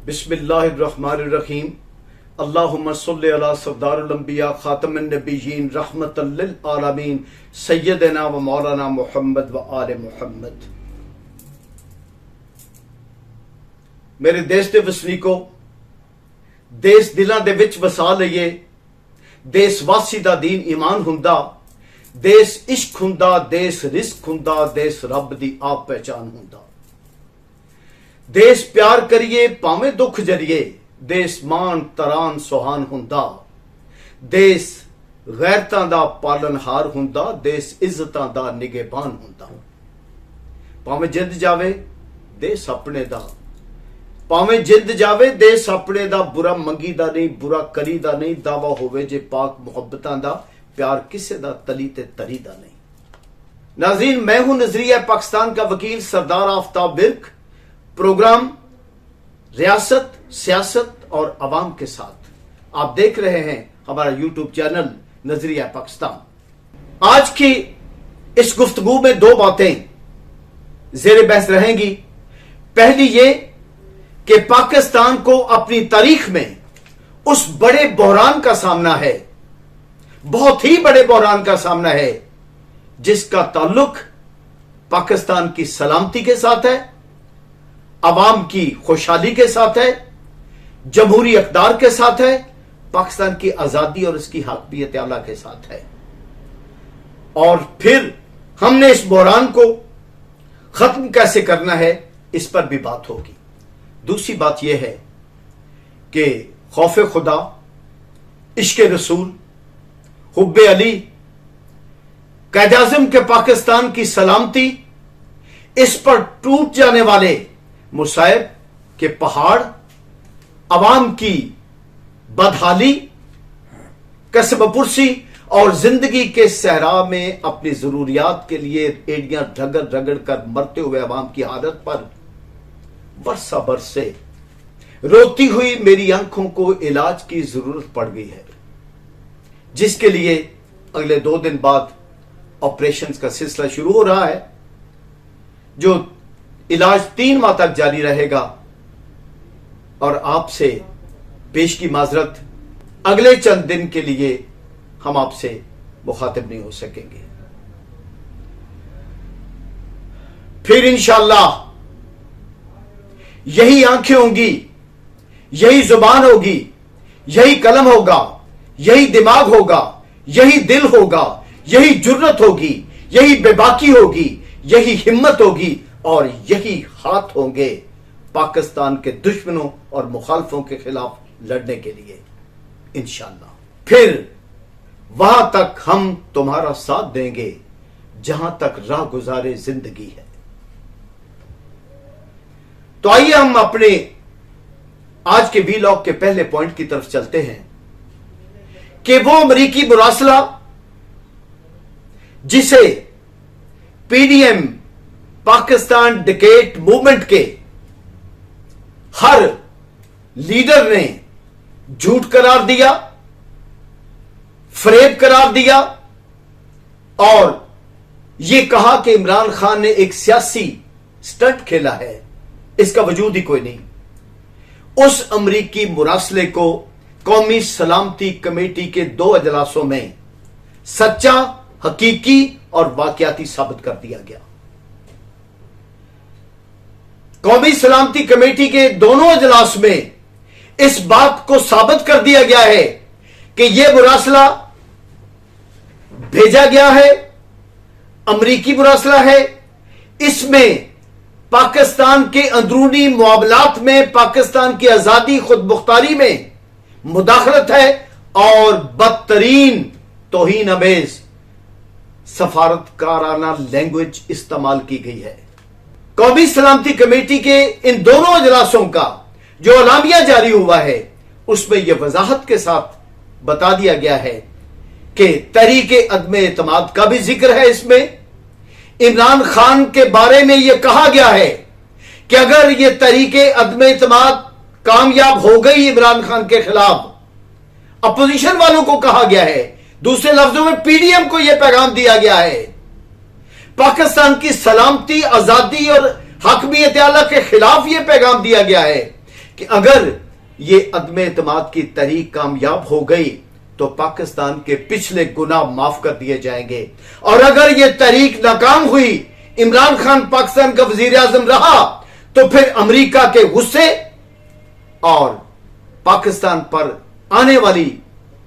बिस्मिल्लाहिर्रहमानिर्रहीम। अल्लाहुम्मा सल्लि अला सरदारुल अंबिया खातमुन नबिय्यीन रहमतल लिल आलमीन सय्यदना व मौलाना मुहम्मद व आले मुहम्मद। मेरे देश दे वसनीको, देश दिलां दे विच वसा लईए। देशवासी दा दीन ईमान हुंदा, देश इश्क हुंदा, देश रिस्क हुंदा, देश रब दी आप पहचान हुंदा। देश प्यार करिए भावें दुख जरिए, देश मान तरान सुहान हुंदा। देश गैरतां दा पालनहार हुंदा, देश इज्जतां दा निगहबान हुंदा। भावें जिंद जावे देश अपने दा, भावें जिंद जावे देश अपने दा। बुरा मंगी दा नहीं, बुरा करी दा नहीं, दावा होवे जे पाक मुहब्बतां दा, प्यार किसे दा तली ते तरी दा नहीं। नाज़रीन, मैं हूं नजरिया पाकिस्तान का वकील सरदार आफ्ताब विर्क। प्रोग्राम रियासत, सियासत और अवाम के साथ आप देख रहे हैं हमारा यूट्यूब चैनल नजरिया पाकिस्तान। आज की इस गुफ्तगू में दो बातें ज़ेरे बहस रहेंगी। पहली ये कि पाकिस्तान को अपनी तारीख में उस बड़े बहरान का सामना है, बहुत ही बड़े बहरान का सामना है, जिसका ताल्लुक पाकिस्तान की सलामती के साथ है, अवाम की खुशहाली के साथ है, जमहूरी इक़्तिदार के साथ है, पाकिस्तान की आजादी और इसकी हाकमियत आला के साथ है। और फिर हमने इस बहरान को खत्म कैसे करना है, इस पर भी बात होगी। दूसरी बात यह है कि खौफ खुदा, इश्क रसूल, हुब्बे अली, क़ायद-ए-आज़म के पाकिस्तान की सलामती, इस पर टूट जाने वाले मुसाइब के पहाड़, अवाम की बदहाली, कसब-पुरसी और जिंदगी के सहरा में अपनी जरूरियात के लिए एड़ियां रगड़ रगड़ कर मरते हुए अवाम की हालत पर बरसा बरसे रोती हुई मेरी आंखों को इलाज की जरूरत पड़ गई है, जिसके लिए अगले 2 दिन बाद ऑपरेशन का सिलसिला शुरू हो रहा है, जो इलाज 3 माह तक जारी रहेगा। और आपसे पेश की माजरत, अगले चंद दिन के लिए हम आपसे मुखातिब नहीं हो सकेंगे। फिर इंशाअल्लाह यही आंखें होंगी, यही जुबान होगी, यही कलम होगा, यही दिमाग होगा, यही दिल होगा, यही जुर्रत होगी, यही बेबाकी होगी, यही हिम्मत होगी और यही हाथ होंगे पाकिस्तान के दुश्मनों और मुखालफों के खिलाफ लड़ने के लिए इंशाअल्लाह। फिर वहां तक हम तुम्हारा साथ देंगे जहां तक राह गुजारे जिंदगी है। तो आइए हम अपने आज के वीलॉग के पहले पॉइंट की तरफ चलते हैं कि वो अमरीकी मुरासला जिसे पीडीएम पाकिस्तान डिकेट मूवमेंट के हर लीडर ने झूठ करार दिया, फरेब करार दिया और यह कहा कि इमरान खान ने एक सियासी स्टंट खेला है, इसका वजूद ही कोई नहीं। उस अमरीकी मुरासले को कौमी सलामती कमेटी के 2 अजलासों में सच्चा, हकीकी और वाकयाती साबित कर दिया गया। कौमी सलामती कमेटी के दोनों अजलास में इस बात को साबित कर दिया गया है कि यह मुरासला भेजा गया है, अमरीकी मुरासला है। इसमें पाकिस्तान के अंदरूनी मामलात में, पाकिस्तान की आजादी खुद मुख्तारी में मुदाखलत है और बदतरीन तौहीन अमेज सफारतकाराना लैंग्वेज इस्तेमाल की गई है। कौमी सलामती कमेटी के इन दोनों अजलासों का जो अलामिया जारी हुआ है, उसमें यह वजाहत के साथ बता दिया गया है कि तहरीके अदम एतमाद का भी जिक्र है। इसमें इमरान खान के बारे में यह कहा गया है कि अगर यह तहरीके अदम एतमाद कामयाब हो गई इमरान खान के खिलाफ, अपोजिशन वालों को कहा गया है, दूसरे लफ्जों में पीडीएम को यह पैगाम दिया गया है, पाकिस्तान की सलामती, आजादी और हाकमियत आला के खिलाफ यह पैगाम दिया गया है کہ اگر یہ عدم اعتماد کی تحریک کامیاب ہو گئی تو پاکستان کے پچھلے گناہ معاف کر دیے جائیں گے، اور اگر یہ تحریک ناکام ہوئی، عمران خان پاکستان کا وزیر اعظم رہا، تو پھر امریکہ کے غصے اور پاکستان پر آنے والی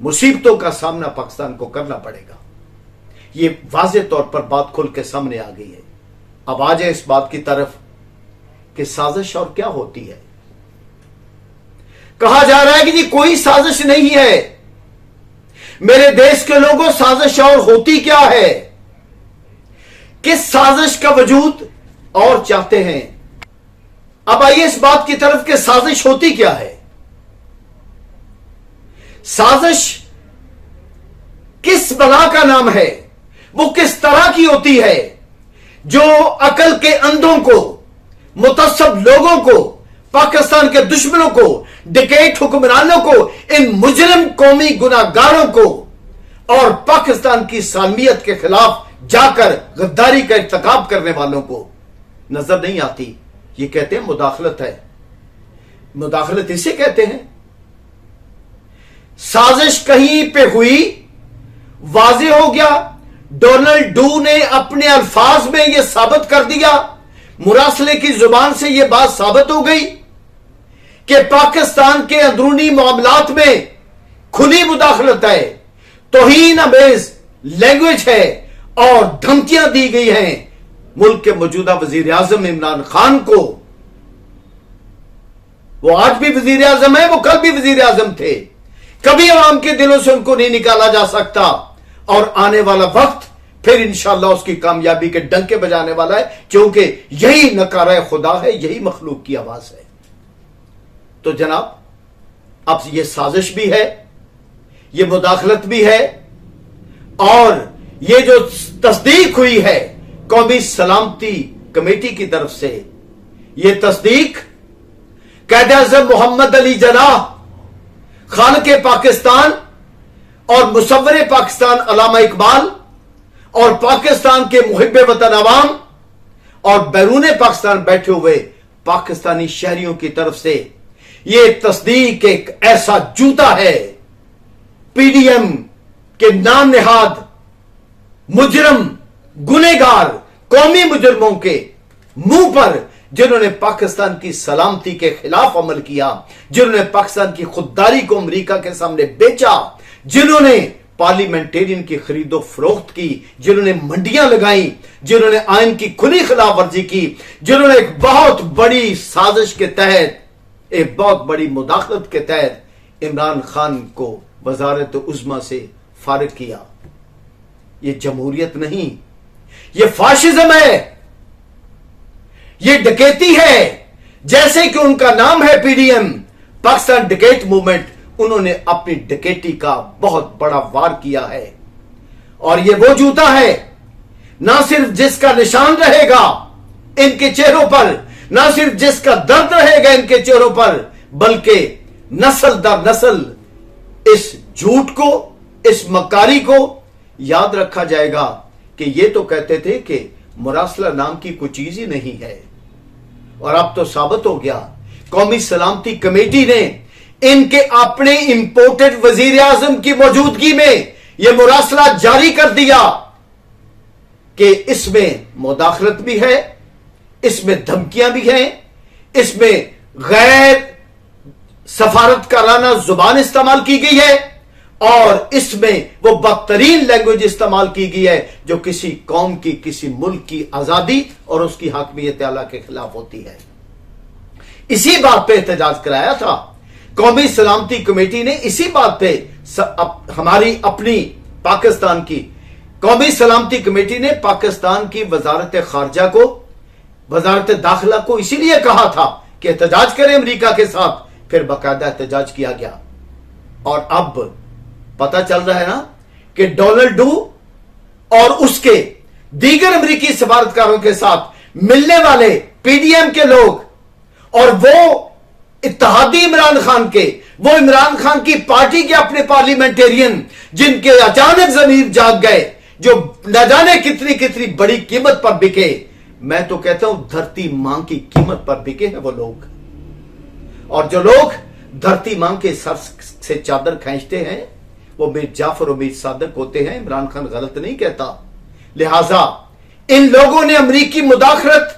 مصیبتوں کا سامنا پاکستان کو کرنا پڑے گا۔ یہ واضح طور پر بات کھل کے سامنے آ گئی ہے۔ اب آ جائے اس بات کی طرف کہ سازش اور کیا ہوتی ہے۔ کہا جا رہا ہے کہ جی کوئی سازش نہیں ہے۔ میرے دیش کے لوگوں، سازش اور ہوتی کیا ہے؟ کس سازش کا وجود اور چاہتے ہیں؟ اب آئیے اس بات کی طرف کہ سازش ہوتی کیا ہے۔ سازش کس بلا کا نام ہے؟ وہ کس طرح کی ہوتی ہے جو عقل کے اندھوں کو، متعصب لوگوں کو، پاکستان کے دشمنوں کو، ڈکیٹ حکمرانوں کو، ان مجرم قومی گناہگاروں کو اور پاکستان کی سالمیت کے خلاف جا کر غداری کا ارتکاب کرنے والوں کو نظر نہیں آتی۔ یہ کہتے ہیں مداخلت ہے۔ مداخلت اسے کہتے ہیں۔ سازش کہیں پہ ہوئی، واضح ہو گیا، ڈونلڈ ڈو نے اپنے الفاظ میں یہ ثابت کر دیا، مراسلے کی زبان سے یہ بات ثابت ہو گئی کہ پاکستان کے اندرونی معاملات میں کھلی مداخلت ہے، توہین آمیز لینگویج ہے، اور دھمکیاں دی گئی ہیں ملک کے موجودہ وزیر اعظم عمران خان کو۔ وہ آج بھی وزیر اعظم ہے، وہ کل بھی وزیر اعظم تھے، کبھی عوام کے دلوں سے ان کو نہیں نکالا جا سکتا، اور آنے والا وقت پھر انشاءاللہ اس کی کامیابی کے ڈنکے بجانے والا ہے، کیونکہ یہی نکارہ خدا ہے، یہی مخلوق کی آواز ہے۔ تو جناب، اب یہ سازش بھی ہے، یہ مداخلت بھی ہے، اور یہ جو تصدیق ہوئی ہے قومی سلامتی کمیٹی کی طرف سے، یہ تصدیق قائد اعظم محمد علی جناح، خالق پاکستان اور مصور پاکستان علامہ اقبال، اور پاکستان کے محب وطن عوام اور بیرون پاکستان بیٹھے ہوئے پاکستانی شہریوں کی طرف سے یہ تصدیق ایک ایسا جوتا ہے پی ڈی ایم کے نام نہاد مجرم، گنہگار قومی مجرموں کے منہ پر، جنہوں نے پاکستان کی سلامتی کے خلاف عمل کیا، جنہوں نے پاکستان کی خودداری کو امریکہ کے سامنے بیچا، جنہوں نے پارلیمنٹرین کی خرید و فروخت کی، جنہوں نے منڈیاں لگائیں، جنہوں نے آئین کی کھلی خلاف ورزی کی، جنہوں نے ایک بہت بڑی سازش کے تحت، ایک بہت بڑی مداخلت کے تحت عمران خان کو وزارت عظمیٰ سے فارغ کیا۔ یہ جمہوریت نہیں، یہ فاشزم ہے، یہ ڈکیتی ہے۔ جیسے کہ ان کا نام ہے پی ڈی ایم، پاکستان ڈکیٹ موومنٹ، انہوں نے اپنی ڈکیٹی کا بہت بڑا وار کیا ہے، اور یہ وہ جوتا ہے نہ صرف جس کا نشان رہے گا ان کے چہروں پر، نہ صرف جس کا درد رہے گا ان کے چہروں پر، بلکہ نسل در نسل اس جھوٹ کو، اس مکاری کو یاد رکھا جائے گا کہ یہ تو کہتے تھے کہ مراسلہ نام کی کوئی چیز ہی نہیں ہے، اور اب تو ثابت ہو گیا۔ قومی سلامتی کمیٹی نے ان کے اپنے امپورٹڈ وزیر اعظم کی موجودگی میں یہ مراسلہ جاری کر دیا کہ اس میں مداخلت بھی ہے، اس میں دھمکیاں بھی ہیں، اس میں غیر سفارتکارانہ زبان استعمال کی گئی ہے، اور اس میں وہ بدترین لینگویج استعمال کی گئی ہے جو کسی قوم کی، کسی ملک کی آزادی اور اس کی حاکمیت اعلیٰ کے خلاف ہوتی ہے۔ اسی بات پہ احتجاج کرایا تھا قومی سلامتی کمیٹی نے، اسی بات پہ ہماری اپنی پاکستان کی قومی سلامتی کمیٹی نے پاکستان کی وزارت خارجہ کو، وزارت داخلہ کو اسی لیے کہا تھا کہ احتجاج کریں امریکہ کے ساتھ، پھر باقاعدہ احتجاج کیا گیا، اور اب پتا چل رہا ہے نا کہ ڈونلڈ ڈو اور اس کے دیگر امریکی سفارتکاروں کے ساتھ ملنے والے پی ڈی ایم کے لوگ، اور وہ اتحادی عمران خان کے، وہ عمران خان کی پارٹی کے اپنے پارلیمنٹرین، جن کے اچانک ضمیر جاگ گئے، جو نہ جانے کتنی کتنی بڑی قیمت پر بکے، میں تو کہتا ہوں دھرتی ماں کی قیمت پر بکے ہیں وہ لوگ، اور جو لوگ دھرتی ماں کے سر سے چادر کھینچتے ہیں وہ میر جعفر و میر صادق ہوتے ہیں. عمران خان غلط نہیں کہتا. لہذا ان لوگوں نے امریکی مداخلت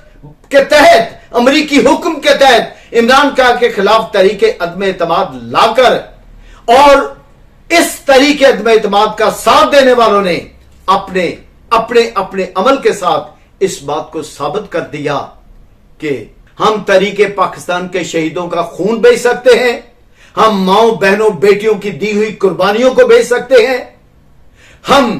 کے تحت، امریکی حکم کے تحت عمران خان کے خلاف تحریک عدم اعتماد لا کر، اور اس تحریک عدم اعتماد کا ساتھ دینے والوں نے اپنے عمل کے ساتھ اس بات کو ثابت کر دیا کہ ہم تحریک پاکستان کے شہیدوں کا خون بیچ سکتے ہیں، ہم ماؤں بہنوں بیٹیوں کی دی ہوئی قربانیوں کو بیچ سکتے ہیں، ہم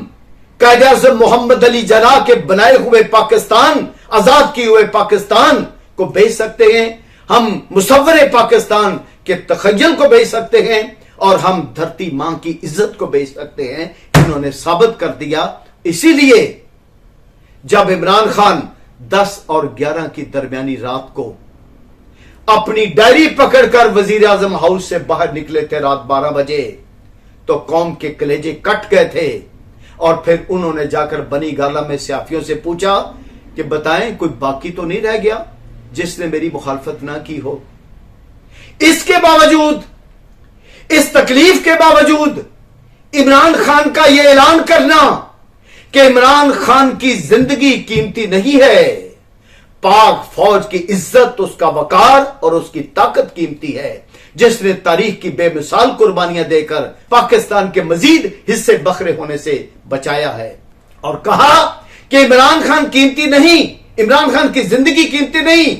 قائد اعظم محمد علی جناح کے بنائے ہوئے پاکستان، آزاد کیے ہوئے پاکستان کو بیچ سکتے ہیں، ہم مصور پاکستان کے تخیل کو بیچ سکتے ہیں، اور ہم دھرتی ماں کی عزت کو بیچ سکتے ہیں. انہوں نے ثابت کر دیا. اسی لیے جب عمران خان 10 اور 11 کی درمیانی رات کو اپنی ڈائری پکڑ کر وزیر اعظم ہاؤس سے باہر نکلے تھے رات 12 بجے، تو قوم کے کلیجے کٹ گئے تھے. اور پھر انہوں نے جا کر بنی گالا میں صحافیوں سے پوچھا کہ بتائیں کوئی باقی تو نہیں رہ گیا جس نے میری مخالفت نہ کی ہو. اس کے باوجود، اس تکلیف کے باوجود عمران خان کا یہ اعلان کرنا کہ عمران خان کی زندگی قیمتی نہیں ہے، پاک فوج کی عزت، اس کا وقار اور اس کی طاقت قیمتی ہے، جس نے تاریخ کی بے مثال قربانیاں دے کر پاکستان کے مزید حصے بکھرے ہونے سے بچایا ہے. اور کہا کہ عمران خان قیمتی نہیں، عمران خان کی زندگی قیمتی نہیں،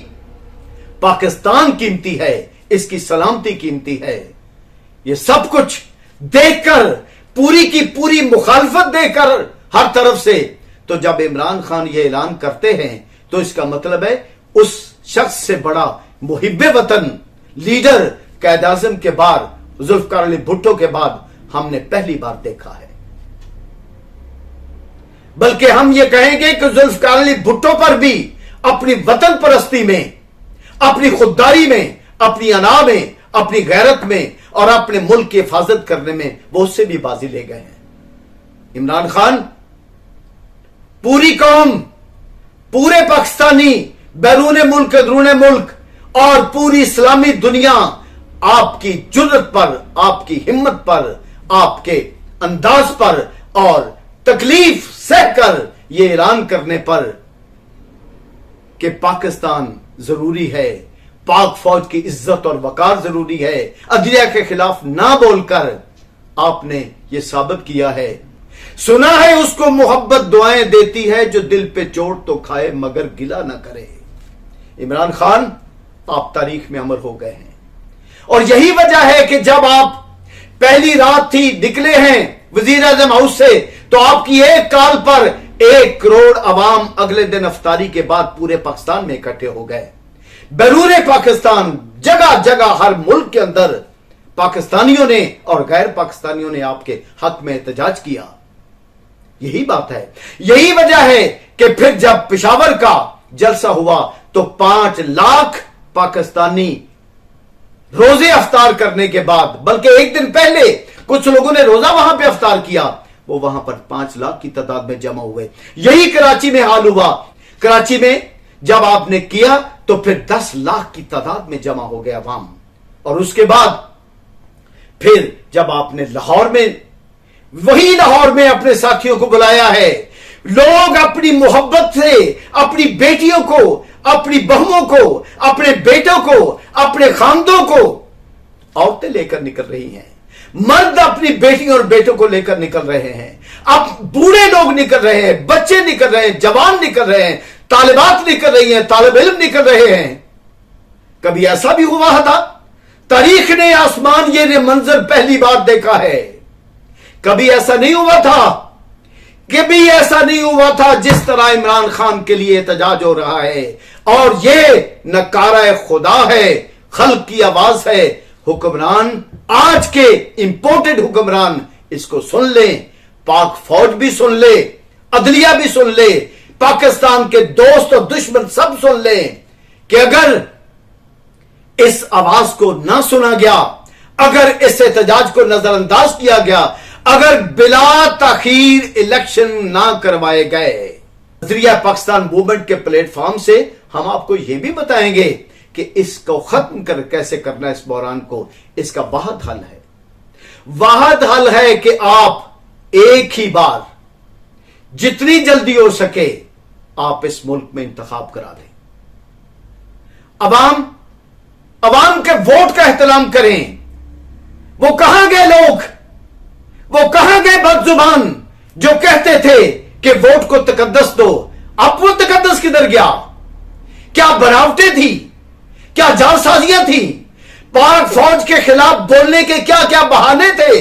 پاکستان قیمتی ہے، اس کی سلامتی قیمتی ہے. یہ سب کچھ دیکھ کر، پوری کی پوری مخالفت دیکھ کر ہر طرف سے، تو جب عمران خان یہ اعلان کرتے ہیں تو اس کا مطلب ہے اس شخص سے بڑا محب وطن لیڈر قائد اعظم کے بعد، ذوالفقار علی بھٹو کے بعد ہم نے پہلی بار دیکھا ہے. بلکہ ہم یہ کہیں گے کہ ذوالفقار علی بھٹو پر بھی اپنی وطن پرستی میں، اپنی خودداری میں، اپنی انا میں، اپنی غیرت میں اور اپنے ملک کی حفاظت کرنے میں وہ اس سے بھی بازی لے گئے ہیں. عمران خان، پوری قوم، پورے پاکستانی، بیرون ملک، اندرون ملک اور پوری اسلامی دنیا آپ کی جرأت پر، آپ کی ہمت پر، آپ کے انداز پر اور تکلیف سہ کر یہ اعلان کرنے پر کہ پاکستان ضروری ہے، پاک فوج کی عزت اور وقار ضروری ہے، عدلیہ کے خلاف نہ بول کر آپ نے یہ ثابت کیا ہے. سنا ہے اس کو محبت دعائیں دیتی ہے جو دل پہ چوٹ تو کھائے مگر گلہ نہ کرے. عمران خان، آپ تاریخ میں امر ہو گئے ہیں، اور یہی وجہ ہے کہ جب آپ پہلی رات تھی نکلے ہیں وزیر اعظم ہاؤس سے، تو آپ کی ایک کال پر 1 کروڑ عوام اگلے دن افطاری کے بعد پورے پاکستان میں اکٹھے ہو گئے. بیرون پاکستان جگہ جگہ ہر ملک کے اندر پاکستانیوں نے اور غیر پاکستانیوں نے آپ کے حق میں احتجاج کیا. یہی بات ہے، یہی وجہ ہے کہ پھر جب پشاور کا جلسہ ہوا تو 5 لاکھ پاکستانی روزے افطار کرنے کے بعد، بلکہ ایک دن پہلے کچھ لوگوں نے روزہ وہاں پہ افطار کیا، وہ وہاں پر 5 لاکھ کی تعداد میں جمع ہوئے. یہی کراچی میں حال ہوا. کراچی میں جب آپ نے کیا تو پھر 10 لاکھ کی تعداد میں جمع ہو گیا عوام. اور اس کے بعد پھر جب آپ نے لاہور میں، وہی لاہور میں اپنے ساتھیوں کو بلایا ہے، لوگ اپنی محبت سے اپنی بیٹیوں کو، اپنی بہووں کو، اپنے بیٹوں کو، اپنے خاندوں کو، عورتیں لے کر نکل رہی ہیں، مرد اپنی بیٹیوں اور بیٹوں کو لے کر نکل رہے ہیں، اب بوڑھے لوگ نکل رہے ہیں، بچے نکل رہے ہیں، جوان نکل رہے ہیں، طالبات نکل رہی ہیں، طالب علم نکل رہے ہیں. کبھی ایسا بھی ہوا تھا؟ تاریخ نے آسمان یہ منظر پہلی بار دیکھا ہے. کبھی ایسا نہیں ہوا تھا، کبھی ایسا نہیں ہوا تھا جس طرح عمران خان کے لیے احتجاج ہو رہا ہے. اور یہ نکارہ خدا ہے، خلق کی آواز ہے. حکمران، آج کے امپورٹڈ حکمران اس کو سن لیں، پاک فوج بھی سن لے، عدلیہ بھی سن لے، پاکستان کے دوست اور دشمن سب سن لیں کہ اگر اس آواز کو نہ سنا گیا، اگر اس احتجاج کو نظر انداز کیا گیا، اگر بلا تاخیر الیکشن نہ کروائے گئے، نظریہ پاکستان موومنٹ کے پلیٹ فارم سے ہم آپ کو یہ بھی بتائیں گے कि इसको खत्म कैसे करना है, इस बहरान को, इसका वाहिद हल है, वाहिद हल है कि आप एक ही बार जितनी जल्दी हो सके आप इस मुल्क में इंतखाब करा दें। अवाम के वोट का एहतराम करें। वो कहां गए लोग, वो कहां गए बदजुबान जो कहते थे कि वोट को तकद्दस दो? अब वो तकद्दस किधर गया? क्या बनावटें थी, क्या जालसाजियां थी? पाक फौज के खिलाफ बोलने के क्या क्या बहाने थे?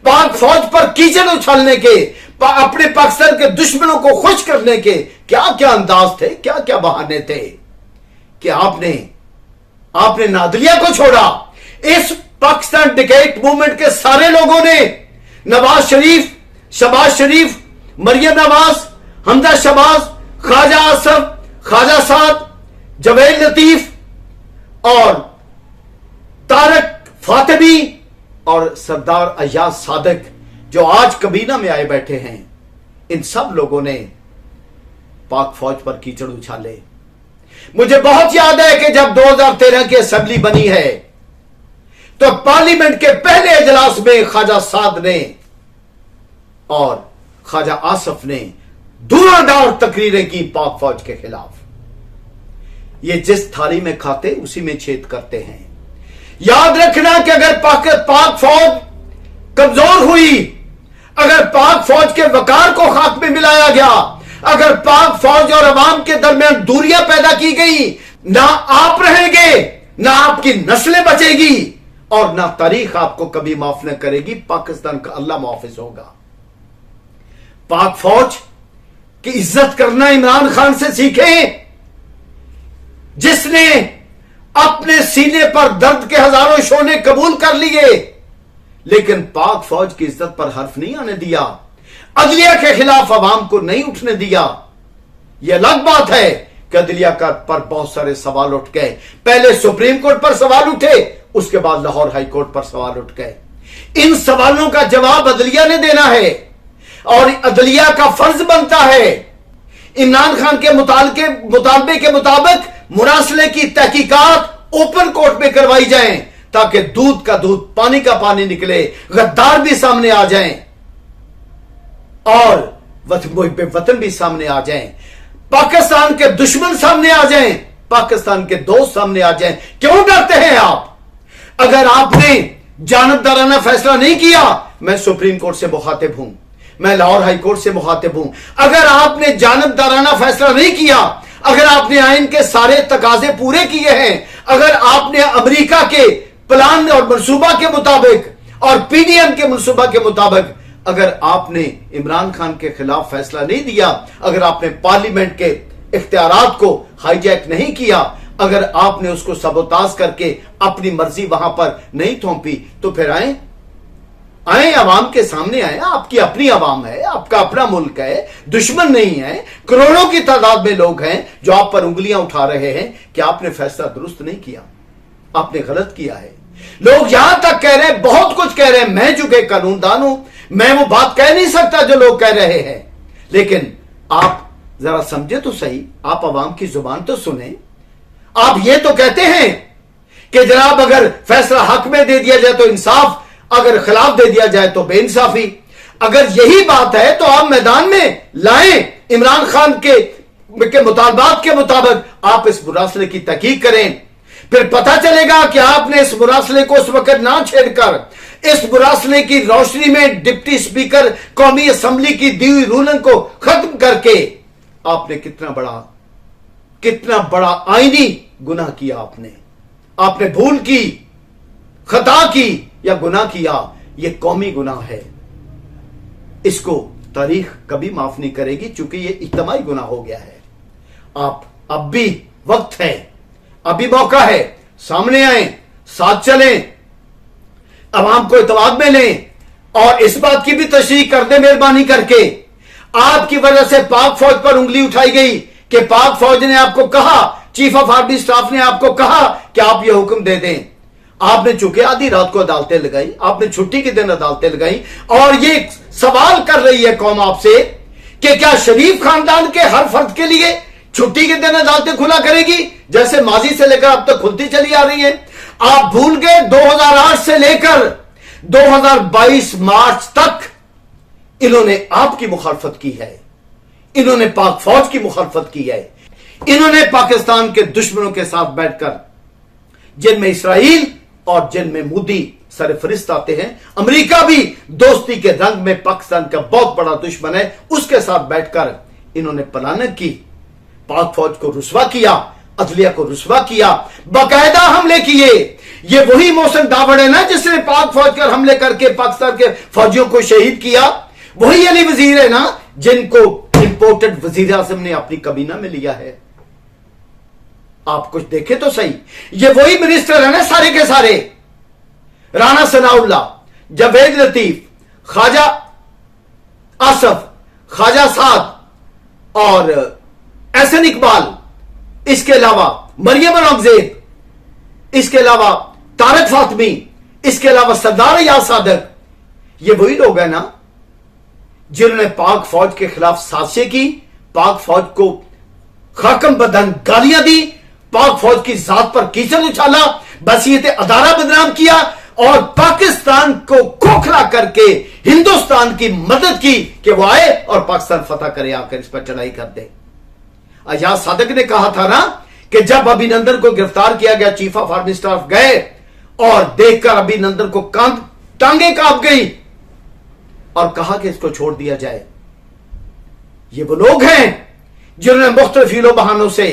पाक फौज पर कीचड़ उछालने के, अपने पाकिस्तान के दुश्मनों को खुश करने के क्या क्या अंदाज थे, क्या क्या बहाने थे कि आपने नादलिया को छोड़ा। इस पाकिस्तान डिकेट मूवमेंट के सारे लोगों ने नवाज शरीफ, शहबाज शरीफ, मरियम नवाज, हमजा शहबाज, ख्वाजा आसफ, ख्वाजा साद, जवेद लतीफ और तारक फातिमी और सरदार अय्याज सादिक जो आज कबीना में आए बैठे हैं, इन सब लोगों ने पाक फौज पर कीचड़ उछाले। मुझे बहुत याद है कि जब 2013 की असेंबली बनी है तो पार्लियामेंट के पहले इजलास में ख्वाजा साद ने और ख्वाजा आसफ ने धुआंधार तकरीरें की पाक फौज के खिलाफ। ये जिस थाली में खाते उसी में छेद करते हैं। याद रखना कि अगर पाक फौज कमजोर हुई, अगर पाक फौज के वकार को खाक में मिलाया गया, अगर पाक फौज और अवाम के दरमियान दूरियां पैदा की गई, ना आप रहेंगे, ना आपकी नस्लें बचेगी और ना तारीख आपको कभी माफ न करेगी। पाकिस्तान का अल्लाह मुहाफिज होगा। पाक फौज की इज्जत करना इमरान खान से सीखें, जिसने अपने सीने पर दर्द के हजारों शोने कबूल कर लिए लेकिन पाक फौज की इज्जत पर हर्फ नहीं आने दिया, अदलिया के खिलाफ अवाम को नहीं उठने दिया। यह अलग बात है कि अदलिया का पर बहुत सारे सवाल उठ गए। पहले सुप्रीम कोर्ट पर सवाल उठे, उसके बाद लाहौर हाई कोर्ट पर सवाल उठ गए। इन सवालों का जवाब अदलिया ने देना है और अदलिया का फर्ज बनता है इमरान खान के मुतालबे के मुताबिक मुरासले की तहकीकात ओपन कोर्ट में करवाई जाएं ताकि दूध का दूध, पानी का पानी निकले, गद्दार भी सामने आ जाएं और वतन भी सामने आ जाएं, पाकिस्तान के दुश्मन सामने आ जाएं, पाकिस्तान के दोस्त सामने आ जाएं। क्यों डरते हैं आप? अगर आपने जानबदाराना फैसला नहीं किया, मैं सुप्रीम कोर्ट से मुखातिब हूं, मैं लाहौर हाई कोर्ट से मुखातिब हूं। अगर आपने जानबदाराना फैसला नहीं किया, अगर आपने आइन के सारे तकाजे पूरे किए हैं, अगर आपने अमेरिका के प्लान और मंसूबा के मुताबिक और पीडीएम के मंसूबा के मुताबिक अगर आपने इमरान खान के खिलाफ फैसला नहीं दिया, अगर आपने पार्लियामेंट के इख्तियारात को हाईजैक नहीं किया, अगर आपने उसको सबोताज करके अपनी मर्जी वहां पर नहीं थोपी, तो फिर आए अवाम के सामने आए। आपकी अपनी अवाम है, आपका अपना मुल्क है, दुश्मन नहीं है। करोड़ों की तादाद में लोग हैं जो आप पर उंगलियां उठा रहे हैं कि आपने फैसला दुरुस्त नहीं किया, आपने गलत किया है। लोग यहां तक कह रहे हैं, बहुत कुछ कह रहे हैं। मैं चूंकि कानूनदान हूं, मैं वो बात कह नहीं सकता जो लोग कह रहे हैं, लेकिन आप जरा समझे तो सही, आप अवाम की जुबान तो सुने। आप ये तो कहते हैं कि जनाब अगर फैसला हक में दे दिया जाए तो इंसाफ, अगर खिलाफ दे दिया जाए तो बेइंसाफी। अगर यही बात है तो आप मैदान में लाएं, इमरान खान के मुतालबात के मुताबिक आप इस मुरासले की तहकीक करें। फिर पता चलेगा कि आपने इस मुरासले को उस वक्त ना छेड़कर, इस मुरासले की रोशनी में डिप्टी स्पीकर कौमी असेंबली की दी हुई रूलिंग को खत्म करके आपने कितना बड़ा आईनी गुनाह किया। आपने भूल की, खता की या गुनाह किया। यह कौमी गुनाह है, इसको तारीख कभी माफ नहीं करेगी, चूंकि यह इज्तिमाई गुनाह हो गया है। आप अब भी वक्त है, अभी मौका है, सामने आए, साथ चलें, अवाम को इत्तेमाद में लें और इस बात की भी तशरीह कर दें मेहरबानी करके। आपकी वजह से पाक फौज पर उंगली उठाई गई कि पाक फौज ने आपको कहा, चीफ ऑफ आर्मी स्टाफ ने आपको कहा कि आप यह हुक्म दे दें। आपने चूंकि आधी रात को अदालतें लगाई, आपने छुट्टी के दिन अदालतें लगाई और ये सवाल कर रही है कौम आपसे कि क्या शरीफ खानदान के हर फर्द के लिए छुट्टी के दिन अदालतें खुला करेगी जैसे माजी से लेकर अब तक खुलती चली आ रही है। आप भूल गए 2008 से लेकर 2022 मार्च तक इन्होंने आपकी मुखालफत की है, इन्होंने पाक फौज की मुखालफत की है, इन्होंने पाकिस्तान के दुश्मनों के साथ बैठकर, जिनमें इसराइल और जिनमें मोदी सरफरिस्त आते हैं, अमेरिका भी दोस्ती के रंग में पाकिस्तान का बहुत बड़ा दुश्मन है, उसके साथ बैठकर इन्होंने प्लानिंग की, पाक फौज को रुस्वा किया, अदलिया को रुस्वा किया, बाकायदा हमले किए। ये वही मोहसिन दावड़ है ना जिसने पाक फौज पर हमले करके पाकिस्तान के फौजियों को शहीद किया, वही अली वजीर है ना जिनको इंपोर्टेड वजीर आजम ने अपनी कबीना में लिया है। आप कुछ देखें तो सही, ये वही मिनिस्टर है ना सारे के सारे, राना सनाउल्ला, जावेद लतीफ, ख्वाजा आसफ, ख्वाजा साद और एहसन इकबाल, इसके अलावा मरियम औरंगजेब, इसके अलावा तारक फातमी, इसके अलावा सरदार याद सादक, ये वही लोग हैं ना जिन्होंने पाक फौज के खिलाफ साजिशें की, पाक फौज को खाकम बदन गालियां दी, पाक फौज की जात पर कीचड़ उछाला, बसीयत अदारा बदनाम किया और पाकिस्तान को खोखला करके हिंदुस्तान की मदद की कि वो आए और पाकिस्तान फतह करे, आकर इस पर चढ़ाई कर दे। आजाद सादक ने कहा था ना कि जब अभिनंदन को गिरफ्तार किया गया, चीफ ऑफ आर्मी स्टाफ गए और देखकर अभिनंदन को टांगे कांप गई और कहा कि इसको छोड़ दिया जाए। ये वो लोग हैं जिन्होंने मुख्तलिफ हीलो बहानों से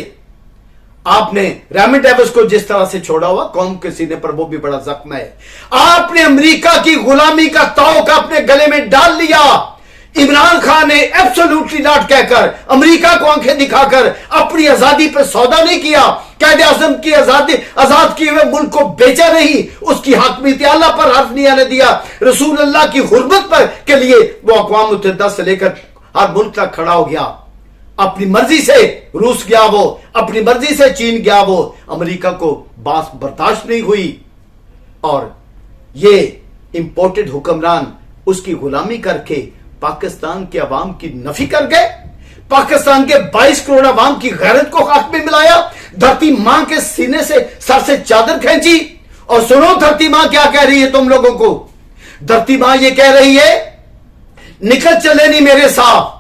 आपने रेमंड डेविस को जिस तरह से छोड़ा हुआ कौम के सीने पर, वो भी बड़ा जख्म है। आपने अमेरिका की गुलामी का तौक अपने गले में डाल लिया। इमरान खान ने एब्सोल्युटली नॉट कहकर, अमेरिका को आंखें दिखाकर अपनी आजादी पर सौदा नहीं किया, कैद आजम की आजादी, आजाद किए हुए मुल्क को बेचा नहीं, उसकी हाकमियत आला पर हर्फ नहीं आने दिया, रसूल अल्लाह की हुर्मत पर के लिए वो अक़वाम मुत्तहिदा से लेकर हर मुल्क तक खड़ा हो गया। अपनी मर्जी से रूस गया वो, अपनी मर्जी से चीन गया वो, अमेरिका को बात बर्दाश्त नहीं हुई और ये इंपोर्टेड हुक्मरान उसकी गुलामी करके पाकिस्तान के अवाम की नफी कर गए, पाकिस्तान के 22 करोड़ अवाम की गैरत को खाक में मिलाया, धरती मां के सीने से सर से चादर खींची। और सुनो धरती मां क्या कह रही है तुम लोगों को, धरती मां ये कह रही है, निकल चले नहीं मेरे साथ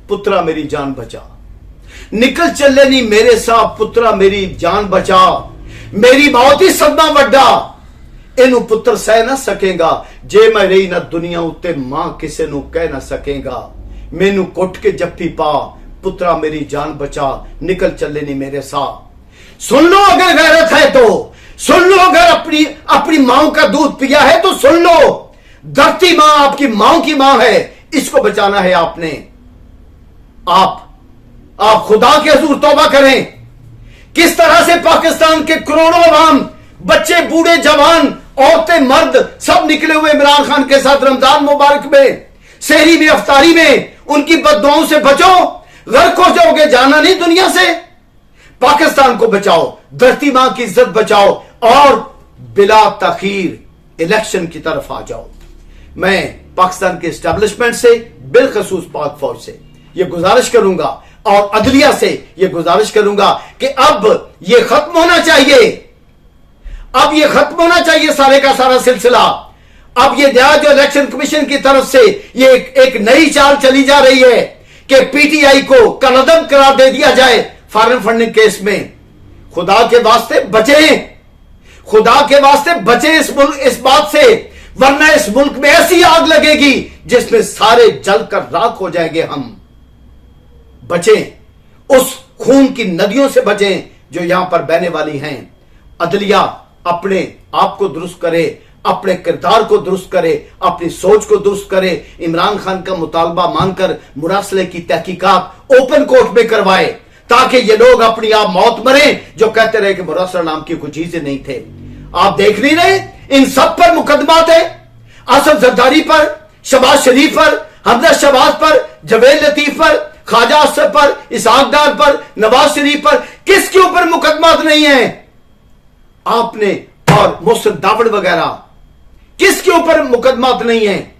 पुत्रा मेरी जान बचा, निकल चले नहीं मेरे साथ पुत्रा मेरी जान बचा, मेरी मौत ही सदमा वड्डा, इनू पुत्र सह ना सकेगा, जे मैं रही ना दुनिया उत्ते मां किसे नू कह ना सकेगा, मैनू कुट के जप्फी पा पुत्रा मेरी जान बचा, निकल चले नहीं मेरे साथ। सुन लो अगर गैरत है तो सुन लो, अगर अपनी मां का दूध पिया है तो सुन लो, धरती मां आपकी मां की मां है, इसको बचाना है आपने। आप खुदा के हुजूर तौबा करें, किस तरह से पाकिस्तान के करोड़ों अवाम, बच्चे, बूढ़े, जवान, औरतें, मर्द सब निकले हुए इमरान खान के साथ रमजान मुबारक में, सहरी में, अफ्तारी में, उनकी बददुआओं से बचो, गर्क हो जाओगे, जाना नहीं दुनिया से। पाकिस्तान को बचाओ, धरती मां की इज्जत बचाओ और बिला तखीर इलेक्शन की तरफ आ जाओ। मैं पाकिस्तान के एस्टेब्लिशमेंट से, बिलखसूस पाक फौज से यह गुजारिश करूंगा और अदलिया से यह गुजारिश करूंगा कि अब यह खत्म होना चाहिए, अब यह खत्म होना चाहिए सारे का सारा सिलसिला। अब यह नया जो इलेक्शन कमीशन की तरफ से ये एक नई चाल चली जा रही है कि पीटीआई को कलअदम करार दे दिया जाए फॉरेन फंडिंग केस में। खुदा के वास्ते बचे, खुदा के वास्ते बचे इस बात से, वरना इस मुल्क में ऐसी आग लगेगी जिसमें सारे जलकर राख हो जाएंगे। हम बचें, उस खून की नदियों से बचें जो यहां पर बहने वाली हैं। अदलिया अपने आप को दुरुस्त करे, अपने किरदार को दुरुस्त करे, अपनी सोच को दुरुस्त करे, इमरान खान का मुतालबा मानकर मुरासले की तहकीकात ओपन कोर्ट में करवाए ताकि ये लोग अपनी आप मौत मरे जो कहते रहे कि मुरासला नाम की कोई चीजें नहीं थे। आप देख नहीं रहे, इन सब पर मुकदमात है, आसफ जरदारी पर, शहबाज शरीफ पर, हमजा शहबाज पर, जावेद लतीफ पर, ख्वाजा आसफ पर, इसहाक डार पर, नवाज शरीफ पर, किसके ऊपर मुकदमात नहीं है आपने? और मोहसिन दावड़ वगैरह किसके ऊपर मुकदमात नहीं है?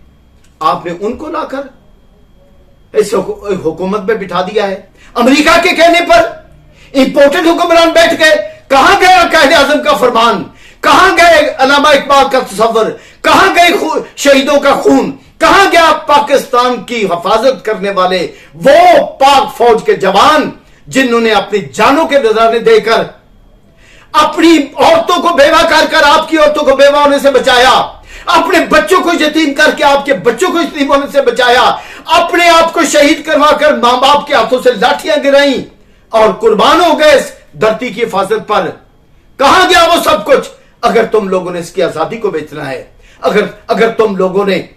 आपने उनको लाकर इस हुकूमत में बिठा दिया है अमेरिका के कहने पर। इंपोर्टेड हुक्मरान बैठ गए। कहां गया कायदे आजम का फरमान, कहां गए अल्लामा इकबाल का तसव्वुर, कहां गए शहीदों का खून, कहां गया पाकिस्तान की हिफाजत करने वाले वो पाक फौज के जवान जिन्होंने अपनी जानों के नजराने देकर अपनी औरतों को बेवा कर आपकी औरतों को बेवा होने से बचाया, अपने बच्चों को यतीम करके आपके बच्चों को यतीम होने से बचाया, अपने आप को शहीद करवाकर मां बाप के हाथों से लाठियां गिराई और कुर्बान हो गए इस धरती की हिफाजत पर। कहां गया वो सब कुछ? अगर तुम लोगों ने इसकी आजादी को बेचना है, अगर तुम लोगों ने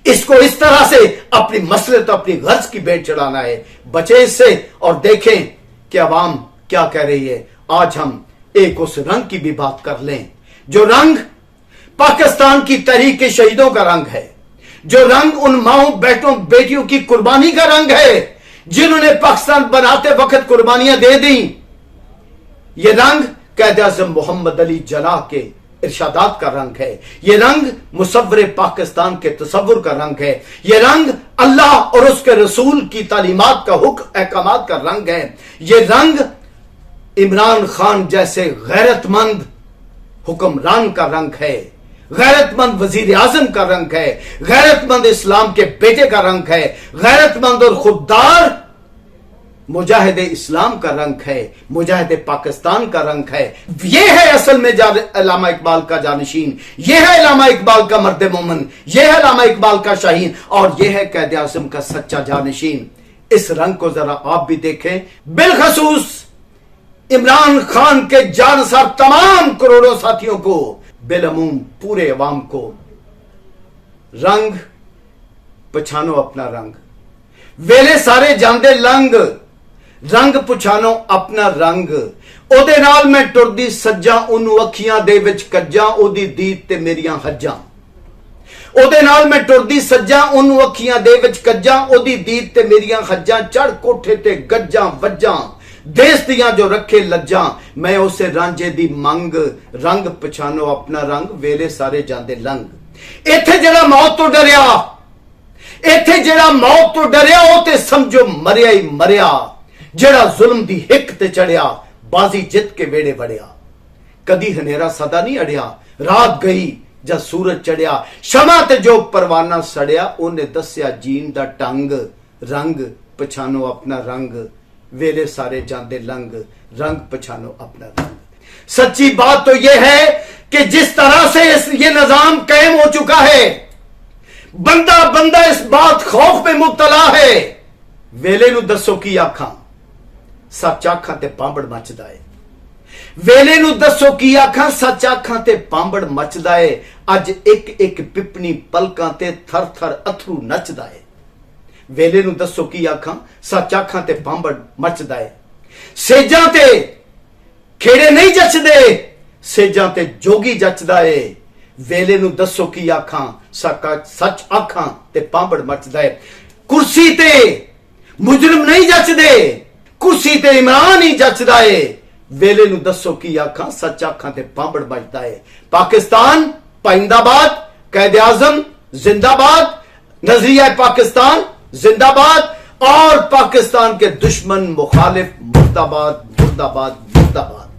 इसको इस तरह से अपनी मसलत अपनी गर्ज की भेंट चढ़ाना है, बचे इससे और देखें कि अवाम क्या कह रही है। आज हम एक उस रंग की भी बात कर लें जो रंग पाकिस्तान की तहरीक के शहीदों का रंग है, जो रंग उन माओ बेटियों की कुर्बानी का रंग है जिन्होंने पाकिस्तान बनाते वक्त कुर्बानियां दे दी। यह रंग कायदे आज़म मोहम्मद अली जिन्नाह के इरशादात का रंग है, यह रंग मुसव्वरे पाकिस्तान के तसव्वुर का रंग है, यह रंग अल्लाह और उसके रसूल की तालीमात का हुक्म अहकामात का रंग है, यह रंग इमरान खान जैसे गैरतमंद हुक्मरान का रंग है, गैरतमंद वजीर आजम का रंग है, गैरतमंद इस्लाम के बेटे का रंग है, गैरतमंद और खुददार मुजाहिद इस्लाम का रंग है, मुजाहिद पाकिस्तान का रंग है। यह है असल में अल्लामा इकबाल का जानशीन, यह है अल्लामा इकबाल का मर्द मोमन, यह है अल्लामा इकबाल का शाहीन और यह है कायदे आज़म का सच्चा जानशीन। इस रंग को जरा आप भी देखें, बिलखसूस इमरान खान के जानसार तमाम करोड़ों साथियों को, बिलअमूम पूरे अवाम को। रंग पछानो अपना रंग, वेले सारे जांदे लंग, रंग पछानो अपना रंग। ओदे नाल मैं टुरदी सज्जा, ओनू अखियां दे विच कज्जा, ओदी दीद ते मेरियां हज्जां। ओदे नाल मैं टुरदी सज्जा, ओनू अखियां दे विच कज्जा, ओदी दीद ते मेरियां हज्जां। चढ़ कोठे ते गज्जां वज्जां, देश दियां जो रखे लज्जां, मैं उसे रांझे दी मंग। रंग पछानो अपना रंग, वेले सारे जांदे लंग। इत्थे जेड़ा मौत तो डरिया, इत्थे जेड़ा मौत तो डरिया, ओ ते समझो मरिया ही मरिया। जेड़ा जुल्म दी हिक ते चढ़िया, बाजी जित के वेड़े वड़िया। कदी हनेरा सदा नहीं अड़िया, रात गई जद सूरज चढ़िया। शमा ते जो परवाना सड़िया, उन्हें दस्या जीन दा टंग। रंग पछानो अपना रंग, वेले सारे जांदे लंग। रंग पछानो अपना रंग। सच्ची बात तो यह है कि जिस तरह से ये निजाम कायम हो चुका है, बंदा बंदा इस बात खौफ में मुब्तला है। वेले नू दसो की आखां, सच आखां ते पांबड़ मचदा है। वेले नू दसो की आखां, सच आखां ते पांबड़ मचदा है। अज एक एक पिपनी पलकां ते थर थर अथरू नचदा है। वेले नू दसो की आखां, सच आखां ते पांबड़ मचदा है। सेजां ते खेड़े नहीं जचदे, सेजां ते जोगी जचदा है। वेले नू दसो की आखां, सच आखां ते पांबड़ मचदा है। कुर्सी ते मुजरिम नहीं जचदे, कुर्सी ते इमरान ही जचदा है। वेले नू दसो की आखां, सच आखां ते पांबड़ मचदा है। पाकिस्तान पाइंदाबाद, कायदे आज़म जिंदाबाद, नजरिया पाकिस्तान जिंदाबाद और पाकिस्तान के दुश्मन मुखालिफ मुर्दाबाद मुर्दाबाद मुर्दाबाद।